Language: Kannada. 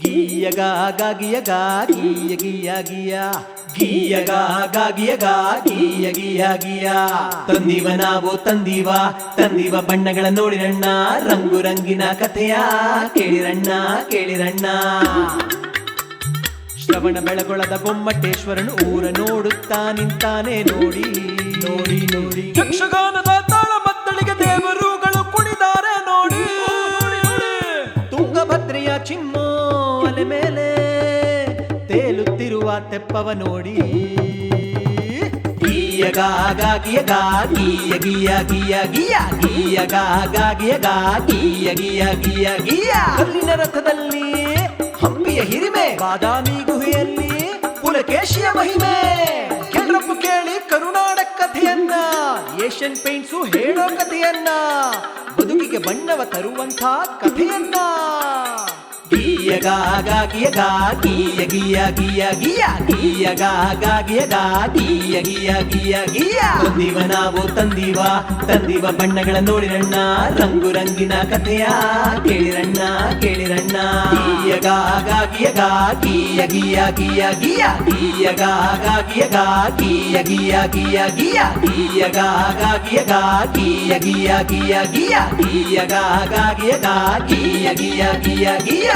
ಗಿಯ ಗಾ ಗಾ ಗಿಯ ಗಾ ಗಿಯ ಗಿಯ ಗಿಯ ಗಿಯ ಗಾ ಗಾ ಗಿಯ ಗಾ ಗಿಯ ಗಿಯ ಗಿಯ ತಂದಿವ ನಾವು ತಂದಿವ ಬಣ್ಣಗಳ ನೋಡಿರಣ್ಣ, ರಂಗು ರಂಗಿನ ಕಥೆಯ ಕೇಳಿರಣ್ಣ ಕೇಳಿರಣ್ಣ. ಶ್ರವಣ ಬೆಳಗೊಳದ ಗೊಮ್ಮಟೇಶ್ವರನು ಊರ ನೋಡುತ್ತಾ ನಿಂತಾನೆ ನೋಡಿ ನೋಡಿ ನೋಡಿ. ಯಕ್ಷಗಾನದ ತಾಳಮದ್ದಳಿಗೆ ದೇವರುಗಳು ಕುಣಿದಾರೆ ನೋಡಿ. ತುಂಗಭದ್ರೆಯ ಚಿಮ್ಮೋ ಅಲೆ ಮೇಲೆ ತೇಲುತ್ತಿರುವ ತೆಪ್ಪವ ನೋಡಿ. ಗಿಯ ಗಾ ಗಾ ಗಿಯ ಗಾ ಗಿಯ ಗಿಯ ಗಿಯ ಗಿಯ ಗಿಯ ಗಾ ಗಾ ಗಿಯ ಗಾ ಗಿಯ ಗಿಯ ಗಿಯ ಗಿಯ. ಕಲ್ಲಿನ ರಥದಲ್ಲಿ ಹಂಪಿಯ ಹಿರಿಮೆ, ಬಾದಾಮಿ ಗುಹೆಯಲ್ಲಿ ಪುಲಕೇಶಿಯ ಮಹಿಮೆ. ಕೆಲ್ರಪ್ಪು ಕೇಳಿ ಕರುನಾಡ ಕಥೆಯನ್ನ, ಏಷ್ಯನ್ ಪೇಂಟ್ಸು ಹೇಳೋ ಕಥೆಯನ್ನ, ಬದುಕಿಗೆ ಬಣ್ಣವ ತರುವಂಥ ಕಥೆಯನ್ನ. ಗಿಯ ಗಾ ಗಾ ಗಿಯ ಗಾ ಗಿಯ ಗಿಯ ಗಿಯ ಗಿಯ ಗಿಯ ಗಾ ಗಾ ಗಿಯ ಗಾ ಗಿಯ ಗಿಯ ಗಿಯ ಗಿಯ. ತಂದಿವ ನಾವು ತಂದಿವ ಬಣ್ಣಗಳ ನೋಡಿರಣ್ಣ, ರಂಗು ರಂಗಿನ ಕಥೆಯ ಕೇಳಿರಣ್ಣ ಕೇಳಿರಣ್ಣ. ಗಿಯ ಗಾ ಗಾ ಗಿಯ ಗಾ ಗಿಯ ಗಿಯ ಗಿಯ ಗಿಯ ಗಿಯ ಗಾ ಗಾ ಗಿಯ ಗಾ ಗಿಯ ಗಿಯ ಗಿಯ ಗಿಯ ಗಿಯ ಗಾ ಗಾ ಗಿಯ ಗಾ ಗಿಯ ಗಿಯ ಗಿಯ ಗಿಯ ಗಿಯ ಗಾ ಗಾ ಗಿಯ ಗಾ ಗಿಯ ಗಿಯ ಗಿಯ ಗಿಯ.